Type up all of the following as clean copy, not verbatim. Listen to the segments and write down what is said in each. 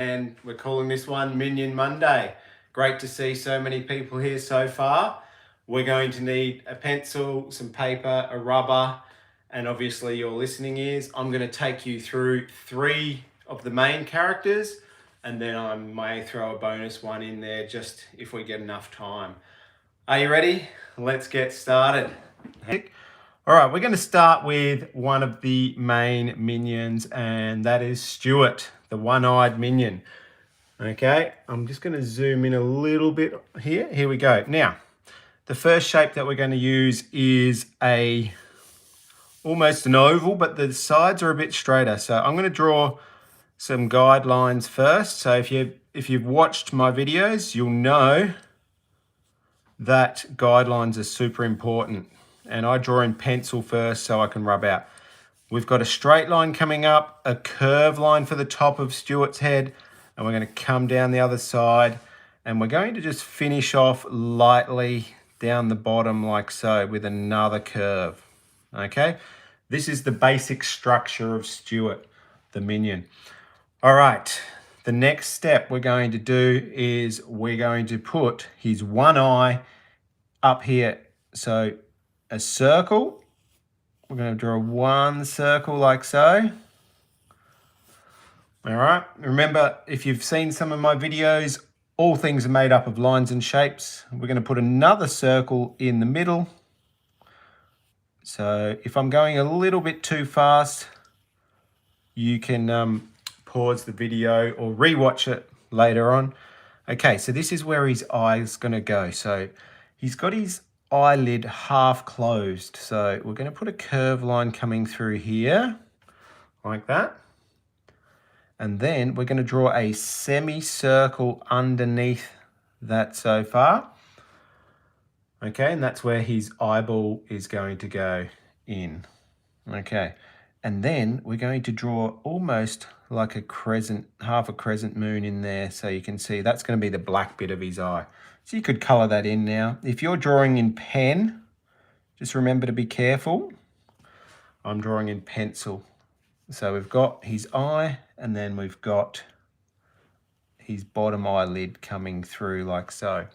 And we're calling this one Minion Monday. Great to see so many people here so far. We're going to need a pencil, some paper, a rubber, and obviously your listening ears. I'm going to take you through 3 of the main characters, and then I may throw a bonus one in there just if we get enough time. Are you ready? Let's get started. All right, we're going to start with one of the main minions, and that is Stuart, the one-eyed minion. Okay, I'm just going to zoom in a little bit here. Here we go. Now, the first shape that we're going to use is almost an oval, but the sides are a bit straighter. So I'm going to draw some guidelines first. So if you've watched my videos, you'll know that guidelines are super important. And I draw in pencil first so I can rub out. We've got a straight line coming up, a curve line for the top of Stuart's head, and we're going to come down the other side, and we're going to just finish off lightly down the bottom like so with another curve. Okay, this is the basic structure of Stuart, the minion. All right, the next step we're going to do is we're going to put his one eye up here. So a circle, we're going to draw one circle like so. All right, remember, if you've seen some of my videos, all things are made up of lines and shapes. We're going to put another circle in the middle. So if I'm going a little bit too fast, you can pause the video or rewatch it later on. Okay, so this is where his eye is going to go. So he's got his eyelid half closed. So we're going to put a curve line coming through here like that. And then we're going to draw a semicircle underneath that so far. Okay, and that's where his eyeball is going to go in. Okay, and then we're going to draw almost like a crescent, half a crescent moon in there, so you can see that's going to be the black bit of his eye. So you could color that in now. If you're drawing in pen, just remember to be careful. I'm drawing in pencil. So we've got his eye, and then we've got his bottom eyelid coming through like so.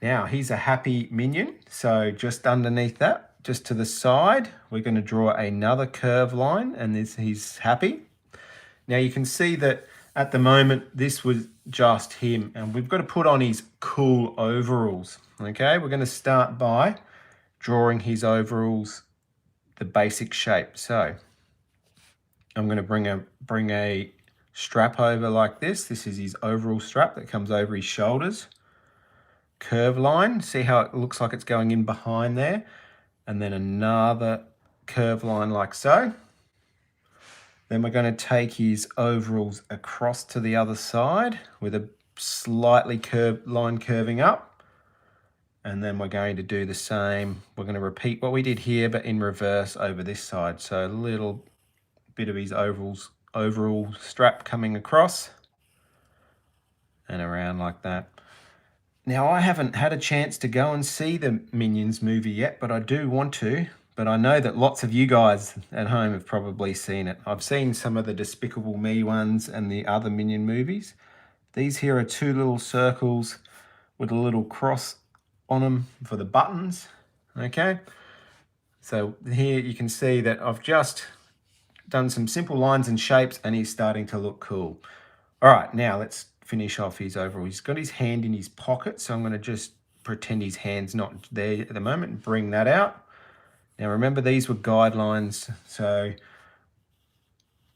Now he's a happy minion, so just underneath that, just to the side, we're going to draw another curve line, and he's happy. Now you can see that at the moment this was just him, and we've got to put on his cool overalls. Okay, we're going to start by drawing his overalls, the basic shape. So I'm going to bring a strap over like this. This is his overall strap that comes over his shoulders. Curve line, see how it looks like it's going in behind there, and then another curve line like so. Then we're going to take his overalls across to the other side with a slightly curved line curving up, and then we're going to do the same. We're going to repeat what we did here but in reverse over this side. So a little bit of his overall strap coming across and around like that. Now, I haven't had a chance to go and see the Minions movie yet, but I do want to. But I know that lots of you guys at home have probably seen it. I've seen some of the Despicable Me ones and the other Minion movies. These here are 2 little circles with a little cross on them for the buttons. Okay, so here you can see that I've just done some simple lines and shapes, and he's starting to look cool. All right, now let's finish off his overall. He's got his hand in his pocket, so I'm going to just pretend his hand's not there at the moment and bring that out. Now remember, these were guidelines, so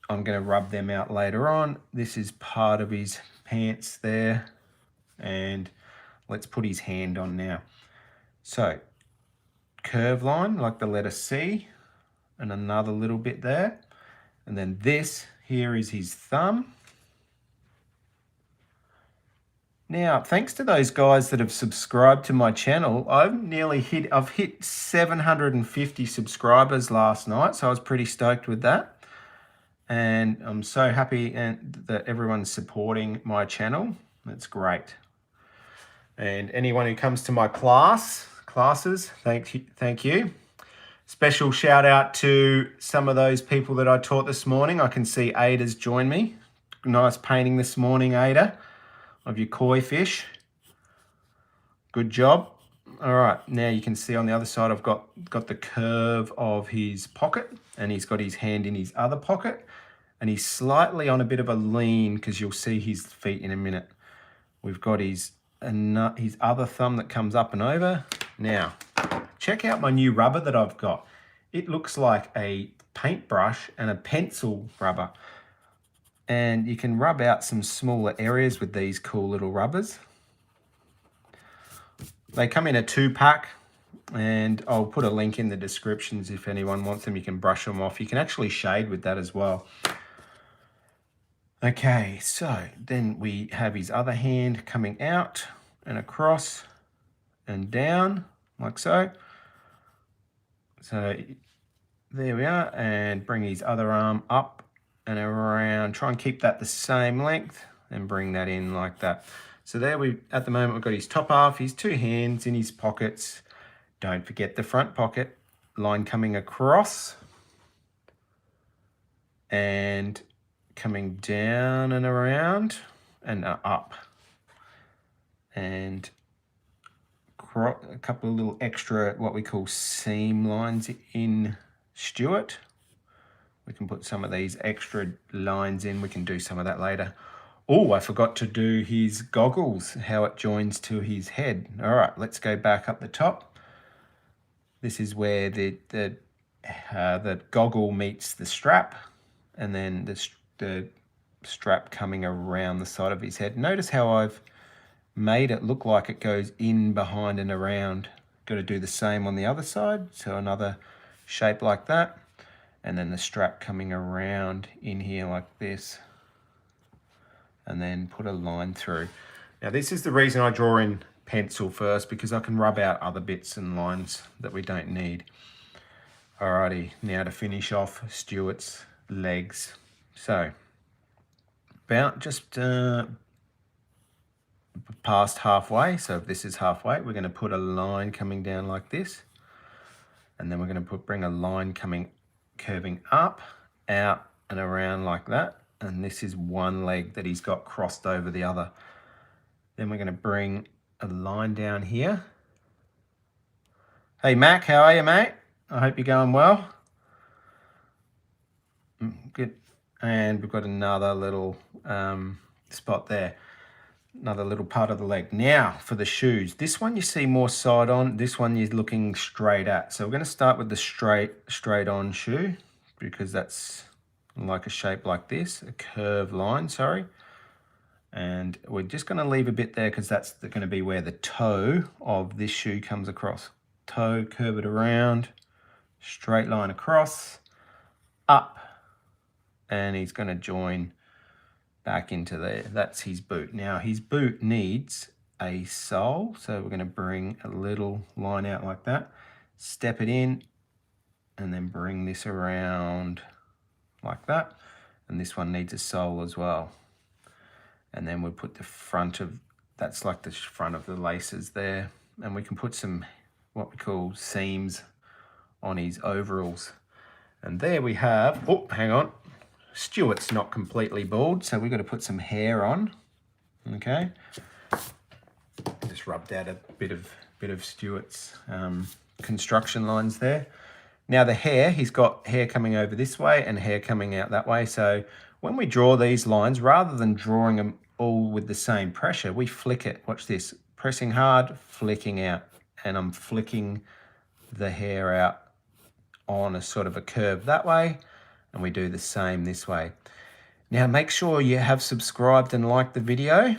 I'm going to rub them out later on. This is part of his pants there, and let's put his hand on now. So curve line like the letter C, and another little bit there, and then this here is his thumb. Now, thanks to those guys that have subscribed to my channel, I've hit 750 subscribers last night, so I was pretty stoked with that. And I'm so happy that everyone's supporting my channel. That's great. And anyone who comes to my classes, thank you. Special shout out to some of those people that I taught this morning. I can see Ada's joined me. Nice painting this morning, Ada, of your koi fish. Good job. All right, now you can see on the other side I've got the curve of his pocket, and he's got his hand in his other pocket, and he's slightly on a bit of a lean because you'll see his feet in a minute. We've got his other thumb that comes up and over. Now, check out my new rubber that I've got. It looks like a paintbrush and a pencil rubber. And you can rub out some smaller areas with these cool little rubbers. They come in a 2-pack, and I'll put a link in the descriptions if anyone wants them. You can brush them off. You can actually shade with that as well. Okay, so then we have his other hand coming out and across and down like so. So there we are, and bring his other arm up and around. Try and keep that the same length and bring that in like that. So there at the moment we've got his top half, his 2 hands in his pockets. Don't forget the front pocket, line coming across and coming down and around and up. And a couple of little extra what we call seam lines in Stuart. We can put some of these extra lines in. We can do some of that later. Oh, I forgot to do his goggles, how it joins to his head. All right, let's go back up the top. This is where the goggle meets the strap, and then the strap coming around the side of his head. Notice how I've made it look like it goes in, behind and around. Got to do the same on the other side. So another shape like that. And then the strap coming around in here like this. And then put a line through. Now this is the reason I draw in pencil first, because I can rub out other bits and lines that we don't need. Alrighty, now to finish off Stuart's legs. So, about just past halfway, so if this is halfway, we're going to put a line coming down like this, and then we're going to bring a line curving up, out and around like that, and this is one leg that he's got crossed over the other. Then we're going to bring a line down here. Hey Mac, how are you, mate? I hope you're going well. Good. And we've got another little spot there. Another little part of the leg. Now for the shoes. This one you see more side on. This one you're looking straight at. So we're going to start with the straight on shoe, because that's like a shape like this, a curved line, sorry. And we're just going to leave a bit there because that's going to be where the toe of this shoe comes across. Toe, curve it around, straight line across, up, and he's going to join back into there. That's his boot. Now his boot needs a sole, so we're going to bring a little line out like that, step it in, and then bring this around like that. And this one needs a sole as well. And then we'll put the front of, that's like the front of the laces there. And we can put some what we call seams on his overalls. And there we have, oh, hang on. Stuart's not completely bald, so we've got to put some hair on. Okay. Just rubbed out a bit of Stuart's construction lines there. Now the hair, he's got hair coming over this way and hair coming out that way. So when we draw these lines, rather than drawing them all with the same pressure, we flick it. Watch this, pressing hard, flicking out. And I'm flicking the hair out on a sort of a curve that way. And we do the same this way. Now make sure you have subscribed and liked the video.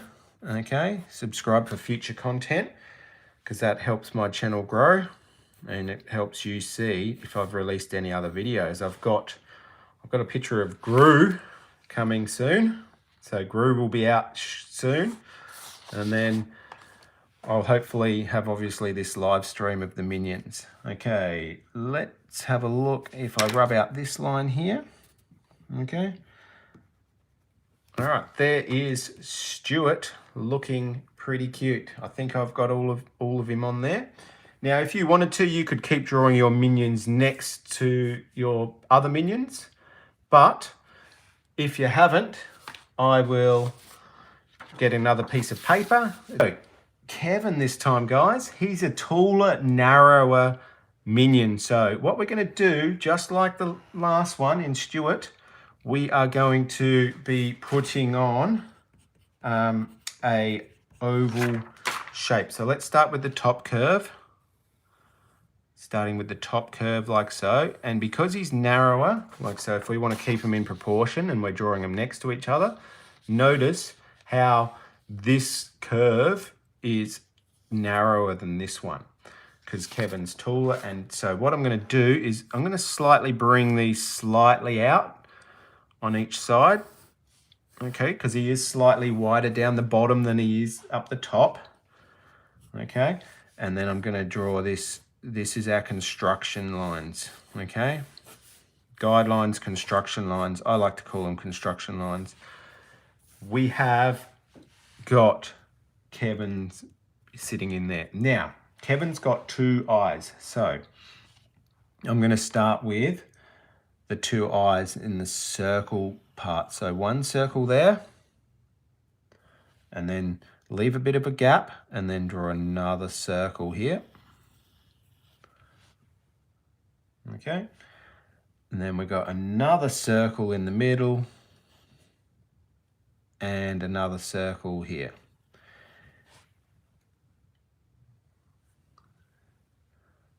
Okay, subscribe for future content, because that helps my channel grow. And it helps you see if I've released any other videos. I've got a picture of Gru coming soon. So Gru will be out soon. And then I'll hopefully have obviously this live stream of the Minions. Okay, let's have a look if I rub out this line here. Okay. All right, there is Stuart looking pretty cute. I think I've got all of him on there. Now, if you wanted to, you could keep drawing your minions next to your other minions. But if you haven't, I will get another piece of paper. So, Kevin this time, guys, he's a taller, narrower minion. So what we're going to do, just like the last one in Stuart, we are going to be putting on a oval shape. So let's start with the top curve. Starting with the top curve like so. And because he's narrower, like so, if we want to keep them in proportion and we're drawing them next to each other, notice how this curve is narrower than this one because Kevin's taller. And so what I'm going to do is I'm going to slightly bring these slightly out on each side. Okay, because he is slightly wider down the bottom than he is up the top. Okay, and then I'm going to draw this. This is our construction lines. Okay, guidelines, construction lines. I like to call them construction lines. We have got Kevin's sitting in there. Now, Kevin's got 2 eyes. So I'm going to start with the 2 eyes in the circle part. So 1 circle there, and then leave a bit of a gap, and then draw another circle here. Okay, and then we got another circle in the middle, and another circle here.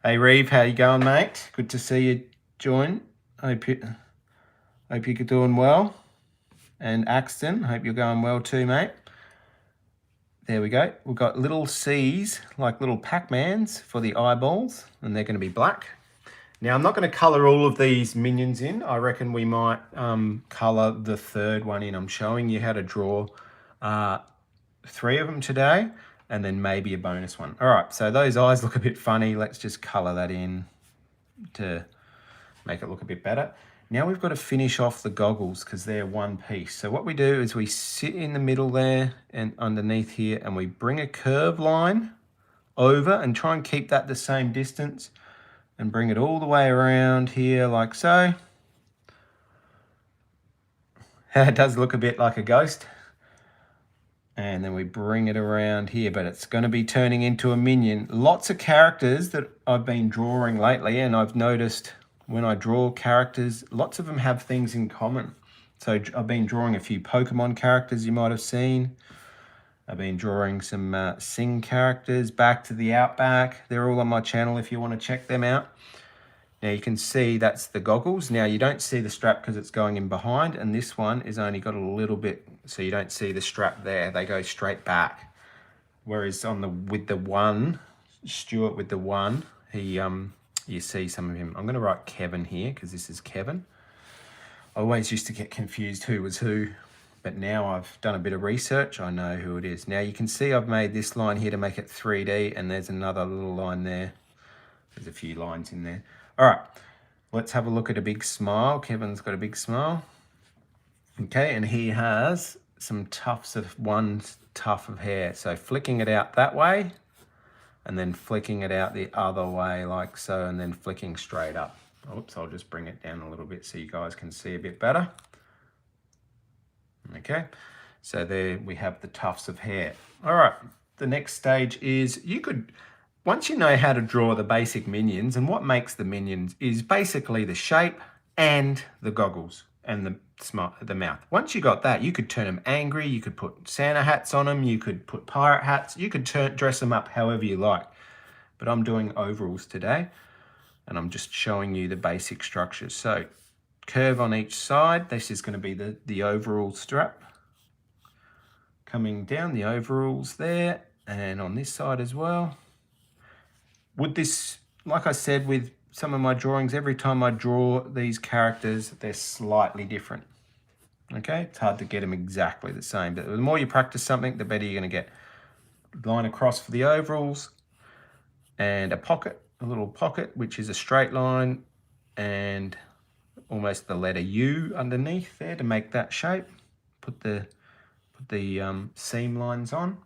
Hey Reeve, how you going, mate? Good to see you join. Hope you're doing well. And Axton, hope you're going well too, mate. There we go. We've got little C's, like little Pac-Mans for the eyeballs, and they're going to be black. Now, I'm not going to colour all of these minions in. I reckon we might colour the 3rd one in. I'm showing you how to draw 3 of them today, and then maybe a bonus one. All right, so those eyes look a bit funny. Let's just colour that in to make it look a bit better. Now we've got to finish off the goggles because they're one piece. So what we do is we sit in the middle there and underneath here, and we bring a curve line over and try and keep that the same distance, and bring it all the way around here like so. It does look a bit like a ghost. And then we bring it around here, but it's going to be turning into a minion. Lots of characters that I've been drawing lately, and I've noticed when I draw characters, lots of them have things in common. So I've been drawing a few Pokemon characters you might have seen. I've been drawing some Sing characters, Back to the Outback. They're all on my channel if you want to check them out. Now you can see that's the goggles. Now you don't see the strap because it's going in behind, and this one is only got a little bit, so you don't see the strap there. They go straight back. Whereas with the one, Stuart with the one, he you see some of him. I'm going to write Kevin here because this is Kevin. I always used to get confused who was who, but now I've done a bit of research. I know who it is. Now you can see I've made this line here to make it 3D, and there's another little line there. There's a few lines in there. All right, let's have a look at a big smile. Kevin's got a big smile. Okay, and he has some tufts of one tuft of hair. So flicking it out that way, and then flicking it out the other way like so, and then flicking straight up. Oops, I'll just bring it down a little bit so you guys can see a bit better. Okay, so there we have the tufts of hair. All right, the next stage is once you know how to draw the basic minions, and what makes the minions is basically the shape and the goggles and the mouth. Once you got that, you could turn them angry, you could put Santa hats on them, you could put pirate hats, you could dress them up however you like. But I'm doing overalls today, and I'm just showing you the basic structures. So curve on each side. This is going to be the overall strap. Coming down the overalls there, and on this side as well. With this, like I said, with some of my drawings, every time I draw these characters, they're slightly different. Okay, it's hard to get them exactly the same, but the more you practice something, the better you're going to get. Line across for the overalls, and a pocket, a little pocket, which is a straight line, and almost the letter U underneath there to make that shape. Put the seam lines on.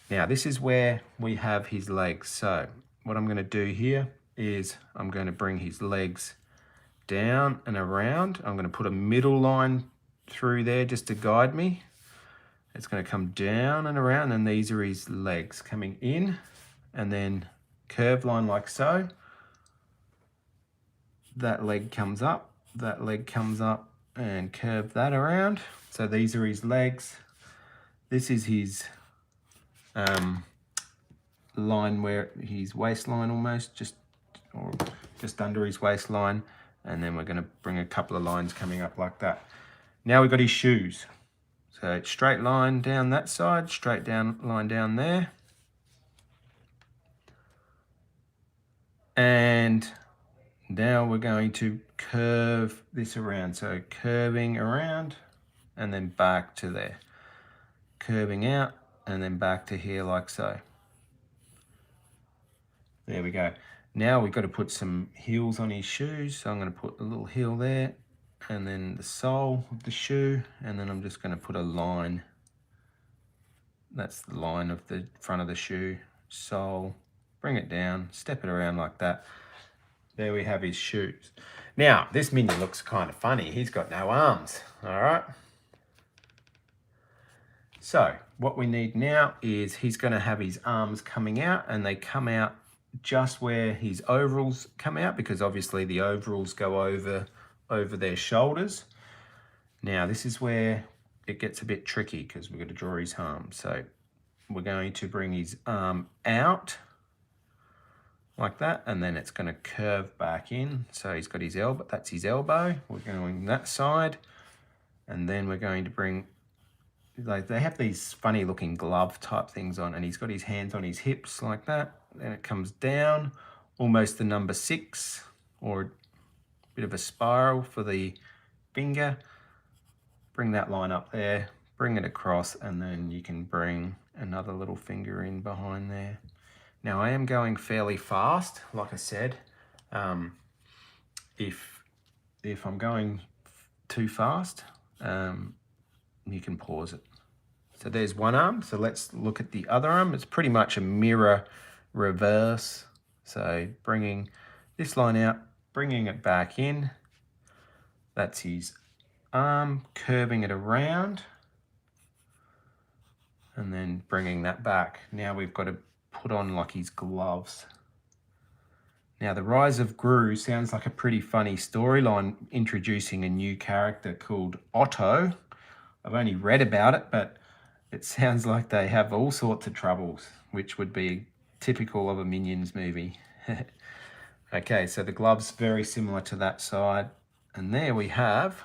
Now this is where we have his legs. So what I'm going to do here is I'm going to bring his legs down and around. I'm going to put a middle line through there just to guide me. It's going to come down and around, and these are his legs coming in, and then curved line like so. That leg comes up, that leg comes up, and curve that around. So these are his legs. This is his line, where his waistline almost, just under his waistline, and then we're going to bring a couple of lines coming up like that. Now we've got his shoes. So straight line down that side, straight down line down there. And now we're going to curve this around. So curving around and then back to there. Curving out and then back to here like so. There we go. Now we've got to put some heels on his shoes. So I'm going to put a little heel there, and then the sole of the shoe, and then I'm just going to put a line. That's the line of the front of the shoe. Sole, bring it down, step it around like that. There we have his shoes. Now, this Minion looks kind of funny. He's got no arms, all right? So what we need now is he's going to have his arms coming out, and they come out just where his overalls come out, because obviously the overalls go over their shoulders. Now this is where it gets a bit tricky, because we're going to draw his arm. So we're going to bring his arm out like that, and then it's going to curve back in. So he's got his elbow, that's his elbow. We're going that side, and then we're going to bring, like, they have these funny looking glove type things on, and he's got his hands on his hips like that. Then it comes down, almost the number 6, or a bit of a spiral for the finger. Bring that line up there, bring it across, and then you can bring another little finger in behind there. Now I am going fairly fast, like I said. If I'm going too fast, you can pause it. So there's one arm. So let's look at the other arm. It's pretty much a mirror reverse. So bringing this line out, bringing it back in. That's his arm, curving it around, and then bringing that back. Now we've got to put on like his gloves. Now the Rise of Gru sounds like a pretty funny storyline, introducing a new character called Otto. I've only read about it, but it sounds like they have all sorts of troubles, which would be typical of a Minions movie. Okay, so the glove's very similar to that side. And there we have,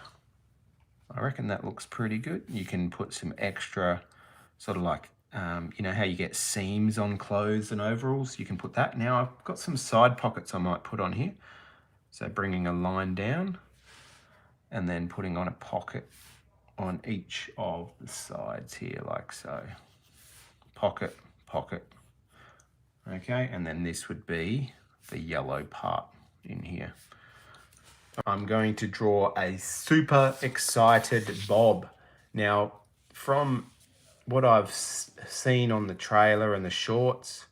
I reckon that looks pretty good. You can put some extra sort of like, you know how you get seams on clothes and overalls? You can put that. Now I've got some side pockets I might put on here. So bringing a line down and then putting on a pocket on each of the sides here, like so. Pocket, pocket. Okay, and then this would be the yellow part in here. I'm going to draw a super excited Bob. Now, from what I've seen on the trailer and the shorts,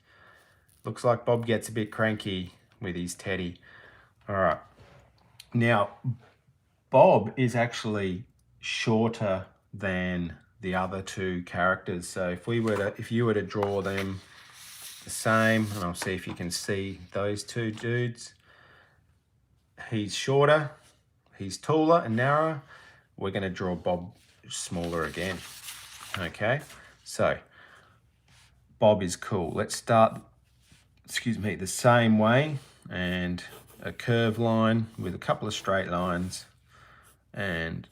looks like Bob gets a bit cranky with his teddy. All right. Now, Bob is actually shorter than the other two characters. So if you were to draw them the same, and I'll see if you can see those two dudes. He's shorter, he's taller and narrower. We're going to draw Bob smaller again. Okay, so Bob is cool. Let's start, the same way, and a curved line with a couple of straight lines, and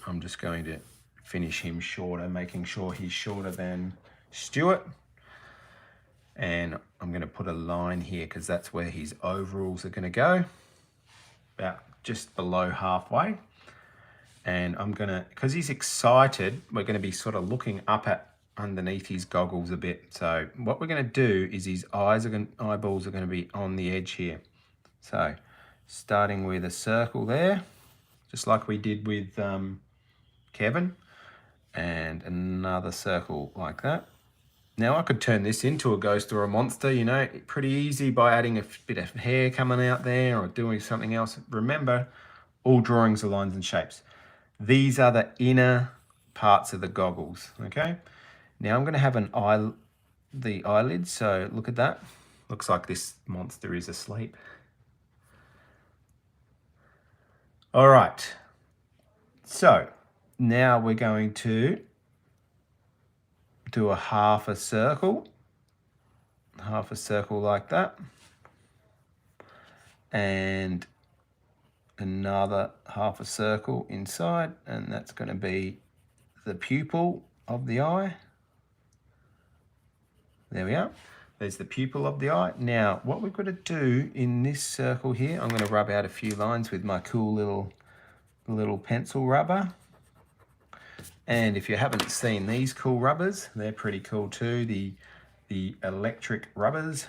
I'm just going to finish him shorter, making sure he's shorter than Stuart. And I'm going to put a line here because that's where his overalls are going to go, about just below halfway. And I'm going to, because he's excited, we're going to be sort of looking up at underneath his goggles a bit. So what we're going to do is his eyeballs are going to be on the edge here. So starting with a circle there, just like we did with Kevin, and another circle like that. Now I could turn this into a ghost or a monster, you know, pretty easy by adding a bit of hair coming out there or doing something else. Remember, all drawings are lines and shapes. These are the inner parts of the goggles, okay? Now I'm going to have the eyelids, so look at that. Looks like this monster is asleep. All right, so now we're going to do a half a circle like that, and another half a circle inside, and that's going to be the pupil of the eye. There we are. There's the pupil of the eye. Now, what we've got to do in this circle here, I'm going to rub out a few lines with my cool little pencil rubber. And if you haven't seen these cool rubbers, they're pretty cool too. The electric rubbers.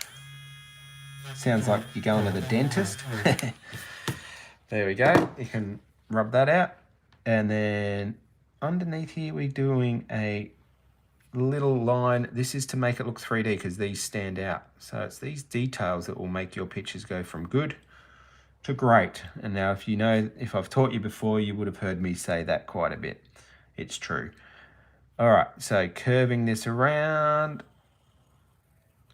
Sounds like you're going to the dentist. There we go. You can rub that out. And then underneath here, we're doing a little line. This is to make it look 3D because these stand out. So it's these details that will make your pictures go from good to great. And now if I've taught you before, you would have heard me say that quite a bit. It's true. All right, so curving this around,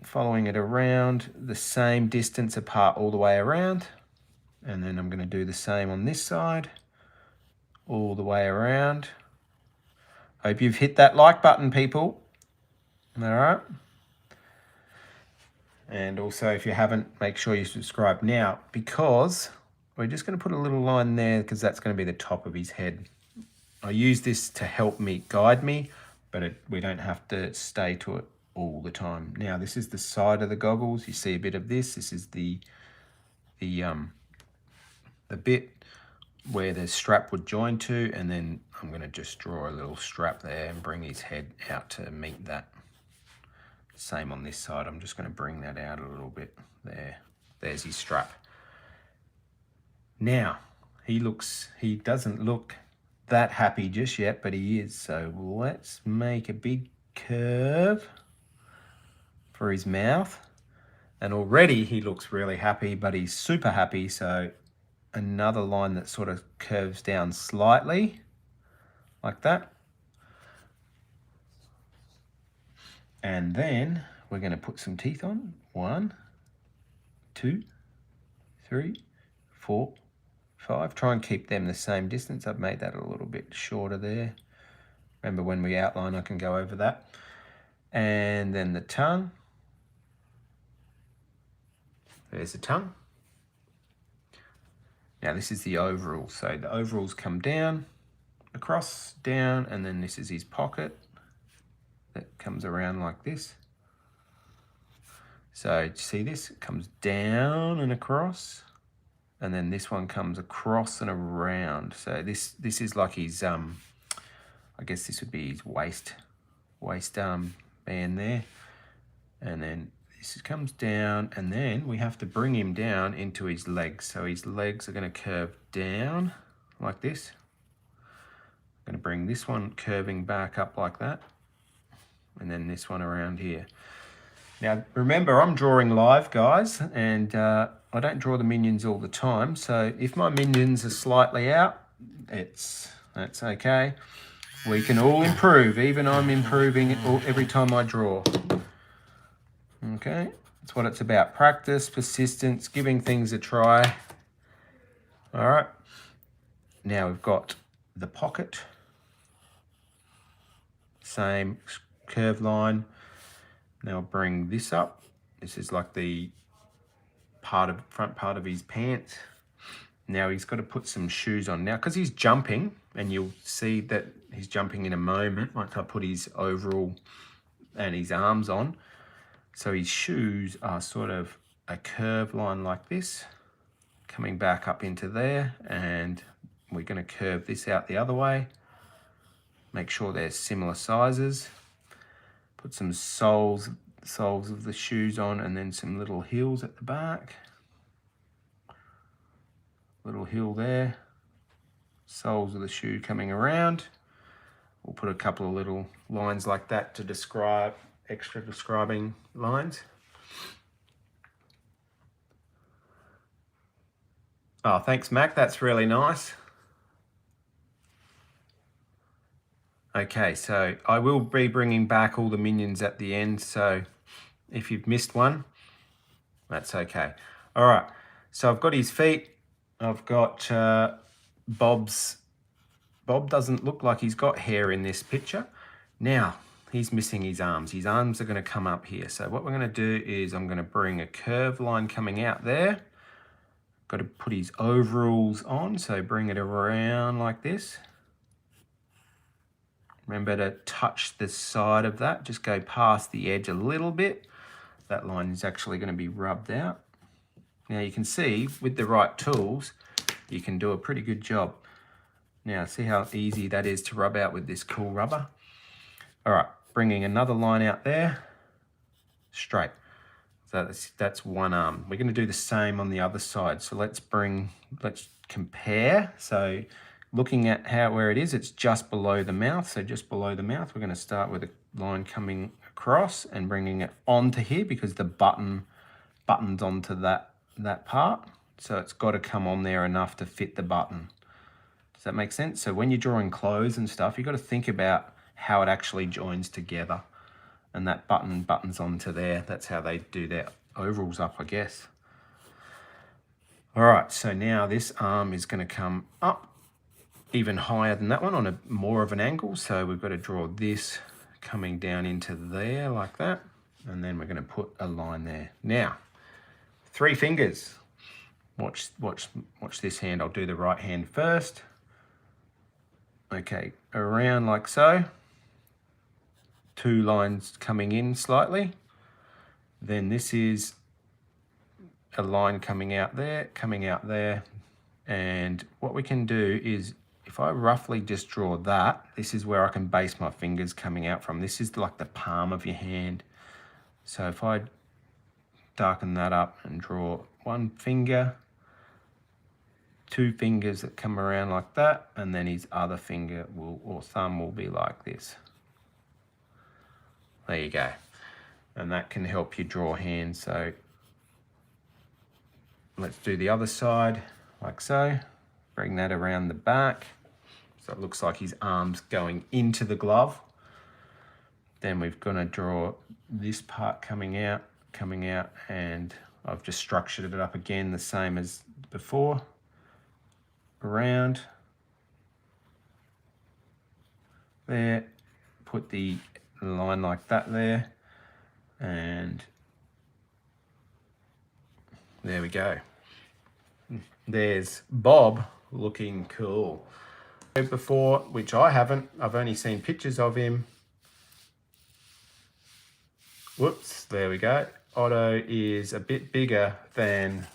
following it around the same distance apart all the way around. And then I'm going to do the same on this side, all the way around. Hope you've hit that like button, people. All right. And also, if you haven't, make sure you subscribe now, because we're just going to put a little line there because that's going to be the top of his head. I use this to help me guide me, but we don't have to stay to it all the time. Now, this is the side of the goggles. You see a bit of this. This is the bit where the strap would join to, and then I'm going to just draw a little strap there and bring his head out to meet that. Same on this side. I'm just going to bring that out a little bit there. There's his strap. Now, he doesn't look that happy just yet, but he is. So let's make a big curve for his mouth. And already he looks really happy, but he's super happy. So another line that sort of curves down slightly like that. And then we're going to put some teeth on. 1, 2, 3, 4, 5. Try and keep them the same distance. I've made that a little bit shorter there. Remember, when we outline, I can go over that. And then the tongue. There's the tongue. Now this is the overall. So the overalls come down, across, down, and then this is his pocket that comes around like this. So see this? It comes down and across, and then this one comes across and around. So this is like his I guess this would be his waist band there, and then this comes down, and then we have to bring him down into his legs. So his legs are going to curve down like this. I'm going to bring this one curving back up like that, and then this one around here. Now, remember, I'm drawing live, guys, and I don't draw the minions all the time. So if my minions are slightly out, that's okay. We can all improve. Even I'm improving every time I draw. Okay, that's what it's about. Practice, persistence, giving things a try. All right. Now we've got the pocket. Same curved line. Now bring this up. This is like the front part of his pants. Now he's got to put some shoes on. Now, because he's jumping, and you'll see that he's jumping in a moment once I put his overall and his arms on. So his shoes are sort of a curved line like this, coming back up into there, and we're going to curve this out the other way. Make sure they're similar sizes. Put some soles of the shoes on, and then some little heels at the back. Little heel there. Soles of the shoe coming around. We'll put a couple of little lines like that to describe, extra describing lines. Oh, thanks, Mac. That's really nice. Okay, so I will be bringing back all the minions at the end, so if you've missed one, that's okay. All right, so I've got his feet. I've got Bob's. Bob doesn't look like he's got hair in this picture. Now, he's missing his arms. His arms are going to come up here. So what we're going to do is I'm going to bring a curved line coming out there. Got to put his overalls on, so bring it around like this. Remember to touch the side of that. Just go past the edge a little bit. That line is actually going to be rubbed out. Now you can see with the right tools, you can do a pretty good job. Now see how easy that is to rub out with this cool rubber. All right, bringing another line out there, straight. So that's one arm. We're going to do the same on the other side. So let's compare. So looking at where it is, it's just below the mouth. So just below the mouth, we're going to start with a line coming across and bringing it onto here because the buttons onto that part. So it's got to come on there enough to fit the button. Does that make sense? So when you're drawing clothes and stuff, you've got to think about how it actually joins together. And that buttons onto there. That's how they do their overalls up, I guess. All right, so now this arm is going to come up even higher than that one on a more of an angle. So we've got to draw this coming down into there like that. And then we're going to put a line there. Now, 3 fingers. Watch this hand. I'll do the right hand first. Okay, around like so. 2 lines coming in slightly. Then this is a line coming out there. And what we can do is, if I roughly just draw that, this is where I can base my fingers coming out from. This is like the palm of your hand. So if I darken that up and draw 1 finger, 2 fingers that come around like that, and then his other finger or thumb will be like this. There you go. And that can help you draw hands. So let's do the other side like so. Bring that around the back. So it looks like his arm's going into the glove. Then we're going to draw this part coming out, and I've just structured it up again the same as before. Around there, put the line like that there, and there we go. There's Bob looking cool. Before, which I haven't, I've only seen pictures of him. Whoops, there we go. Otto is a bit bigger than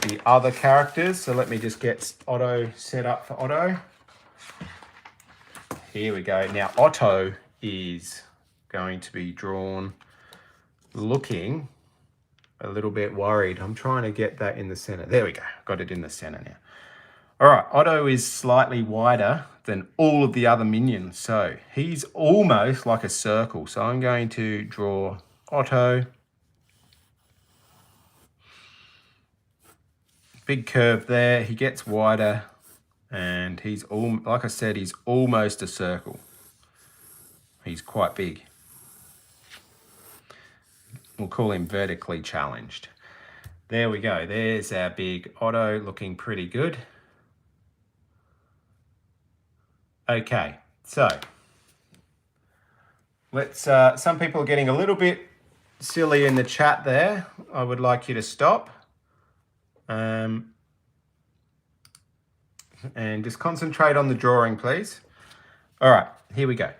the other characters, so let me just get Otto set up for Otto. Here we go. Now Otto is going to be drawn looking a little bit worried. I'm trying to get that in the center. There we go. Got it in the center now. All right, Otto is slightly wider than all of the other minions, so he's almost like a circle. So I'm going to draw Otto. Big curve there. He gets wider, and he's like I said, he's almost a circle. He's quite big. We'll call him vertically challenged. There we go. There's our big Otto looking pretty good. Okay, so let's, some people are getting a little bit silly in the chat there. I would like you to stop and just concentrate on the drawing, please. All right, here we go.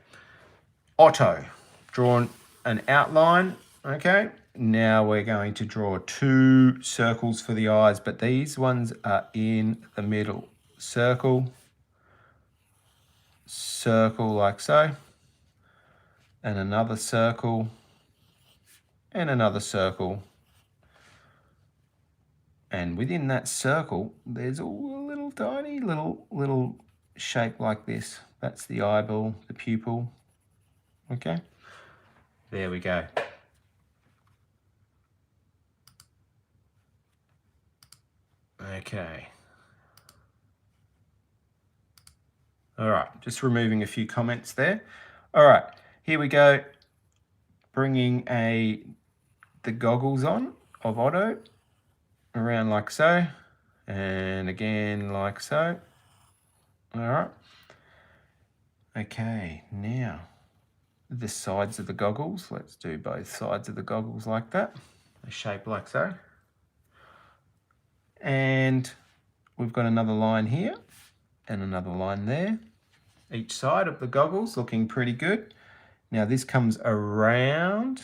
Otto, drawn an outline, okay? Now we're going to draw 2 circles for the eyes, but these ones are in the middle. Circle, circle like so, and another circle, and another circle. And within that circle, there's a little tiny little shape like this. That's the eyeball, the pupil. Okay, there we go. Okay. All right, just removing a few comments there. All right, here we go. Bringing the goggles on of Otto around like so, and again like so. All right. Okay, now the sides of the goggles. Let's do both sides of the goggles like that, a shape like so. And we've got another line here and another line there. Each side of the goggles looking pretty good. Now this comes around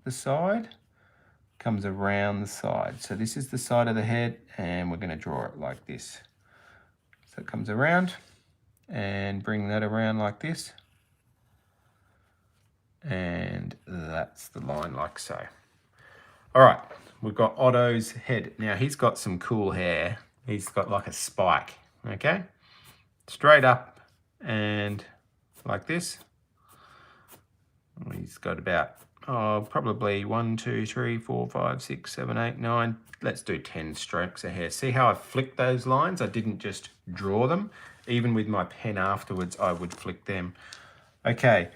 the side, comes around the side. So this is the side of the head and we're going to draw it like this. So it comes around and bring that around like this. And that's the line like so. All right, we've got Otto's head. Now he's got some cool hair. He's got like a spike, okay? Straight up and like this. He's got about, probably 1, 2, 3, 4, 5, 6, 7, 8, 9. Let's do 10 strokes of hair. See how I flicked those lines? I didn't just draw them. Even with my pen afterwards, I would flick them. Okay,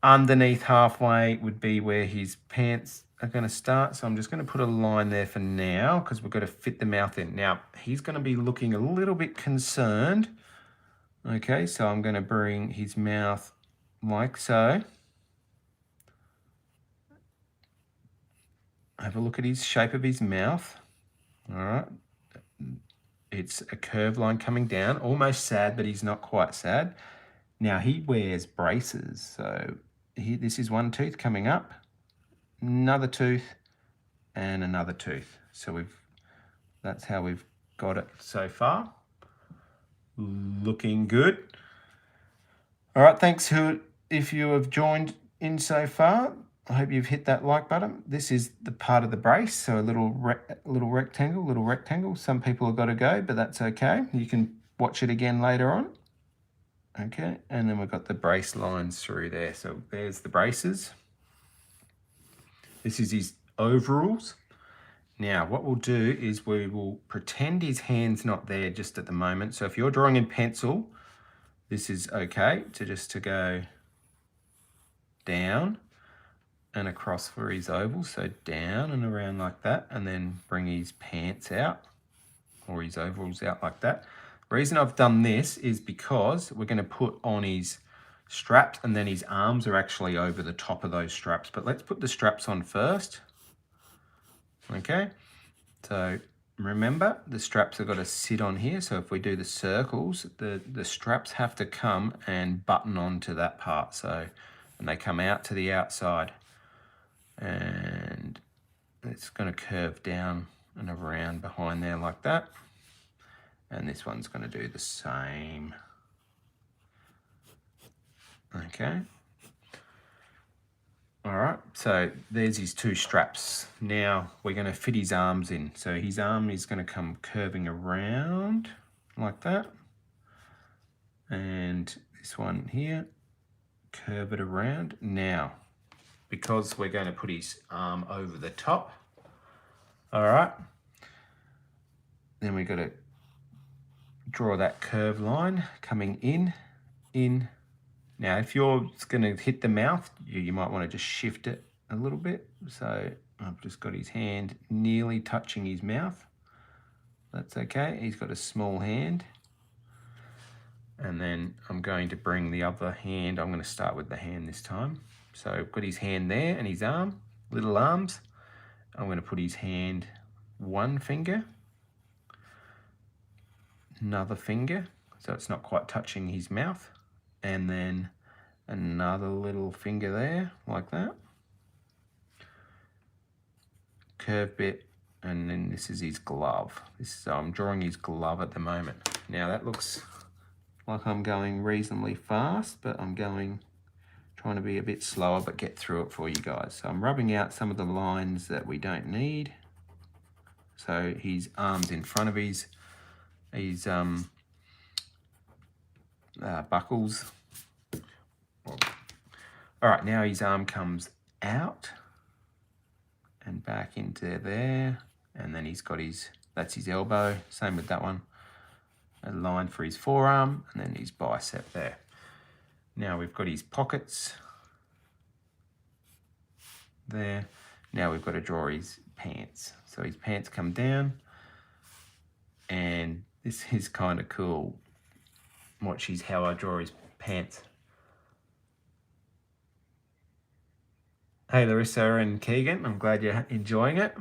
underneath halfway would be where his pants are going to start. So I'm just going to put a line there for now because we've got to fit the mouth in. Now, he's going to be looking a little bit concerned. Okay, so I'm going to bring his mouth like so. Have a look at his shape of his mouth. All right. It's a curved line coming down, almost sad, but he's not quite sad. Now he wears braces. So this is one tooth coming up, another tooth, and another tooth. So that's how we've got it so far. Looking good. All right, thanks if you have joined in so far. I hope you've hit that like button. This is the part of the brace, so a little rectangle. Some people have got to go, but that's okay. You can watch it again later on. Okay, and then we've got the brace lines through there. So there's the braces. This is his overalls. Now, what we'll do is we will pretend his hand's not there just at the moment. So if you're drawing in pencil, this is okay to go down and across for his oval. So down and around like that, and then bring his pants out or his overalls out like that. The reason I've done this is because we're going to put on his straps and then his arms are actually over the top of those straps. But let's put the straps on first. Okay, so remember the straps have got to sit on here. So if we do the circles, the straps have to come and button onto that part. So, and they come out to the outside. And it's going to curve down and around behind there like that. And this one's going to do the same. Okay. All right, so there's his two straps. Now we're going to fit his arms in. So his arm is going to come curving around like that. And this one here, curve it around. Now, because we're going to put his arm over the top, all right, then we've got to draw that curved line coming in. Now, if you're going to hit the mouth, you might want to just shift it a little bit. So I've just got his hand nearly touching his mouth. That's okay. He's got a small hand. And then I'm going to bring the other hand. I'm going to start with the hand this time. So I've got his hand there and his arm, little arms. I'm going to put his hand, one finger, another finger, so it's not quite touching his mouth, and then another little finger there, like that. Curve bit, and then this is his glove. So I'm drawing his glove at the moment. Now that looks like I'm going reasonably fast, but I'm trying to be a bit slower, but get through it for you guys. So I'm rubbing out some of the lines that we don't need. So his arms in front of his buckles. All right, now his arm comes out and back into there, and then he's got that's his elbow. Same with that one. a line for his forearm and then his bicep there. Now we've got his pockets there. Now we've got to draw his pants. So his pants come down, and this is kind of cool. Watch how I draw his pants. Hey Larissa and Keegan, I'm glad you're enjoying it.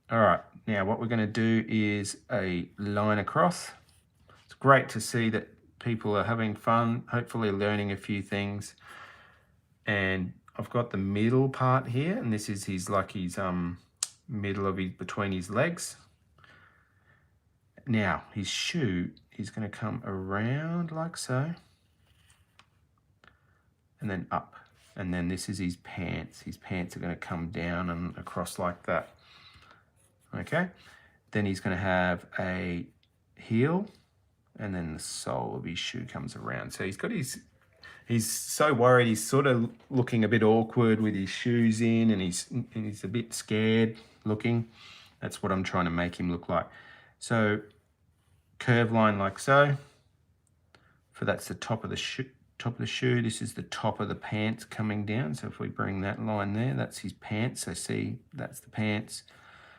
All right, now what we're going to do is a line across. It's great to see that people are having fun, hopefully learning a few things. And I've got the middle part here, and this is his middle of between his legs. Now his shoe is going to come around like so, and then up. And then this is his pants. His pants are going to come down and across like that. Okay. Then he's going to have a heel, and then the sole of his shoe comes around. So he's so worried. He's sort of looking a bit awkward with his shoes in, and he's a bit scared looking. That's what I'm trying to make him look like. So curve line like so. For that's the top of the shoe. This is the top of the pants coming down. So if we bring that line there, that's his pants. So see, that's the pants.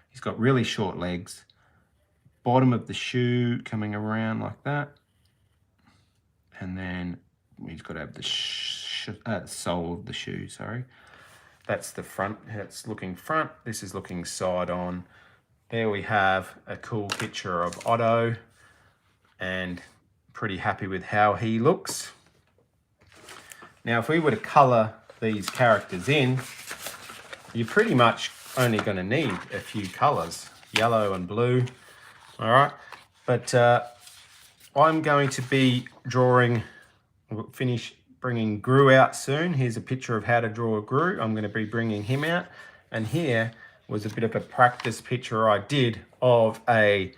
He's got really short legs. Bottom of the shoe coming around like that. And then he's got to have the sole of the shoe, sorry. That's the front, that's looking front. This is looking side on. There we have a cool picture of Otto, and pretty happy with how he looks. Now, if we were to color these characters in, you're pretty much only going to need a few colors, yellow and blue. All right, but I'm going to be drawing, we'll finish bringing Gru out soon. Here's a picture of how to draw a Gru. I'm going to be bringing him out. And here was a bit of a practice picture I did of a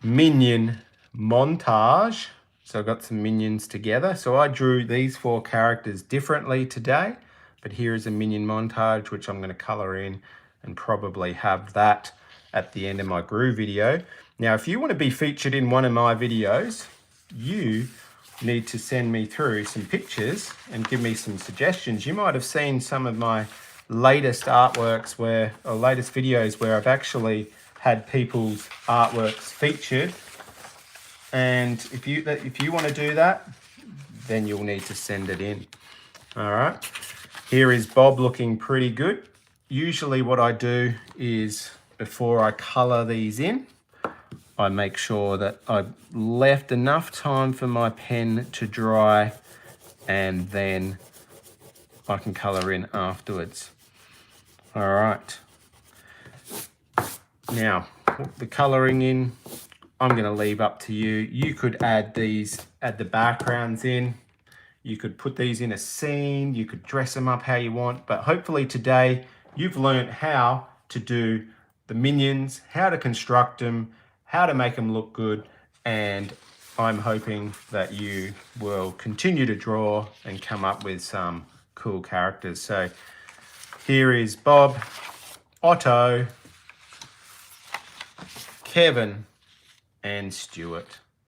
Minion montage. So I got some minions together. So I drew these 4 characters differently today, but here is a Minion montage, which I'm going to color in and probably have that at the end of my Gru video. Now, if you want to be featured in one of my videos, you need to send me through some pictures and give me some suggestions. You might have seen some of my latest artworks or latest videos where I've actually had people's artworks featured. And if you want to do that, then you'll need to send it in. All right. Here is Bob looking pretty good. Usually what I do is before I color these in, I make sure that I've left enough time for my pen to dry, and then I can color in afterwards. All right. Now, the coloring in, I'm going to leave up to you. You could add the backgrounds in. You could put these in a scene. You could dress them up how you want. But hopefully today you've learned how to do the minions, how to construct them, how to make them look good. And I'm hoping that you will continue to draw and come up with some cool characters. So here is Bob, Otto, Kevin, and Stuart.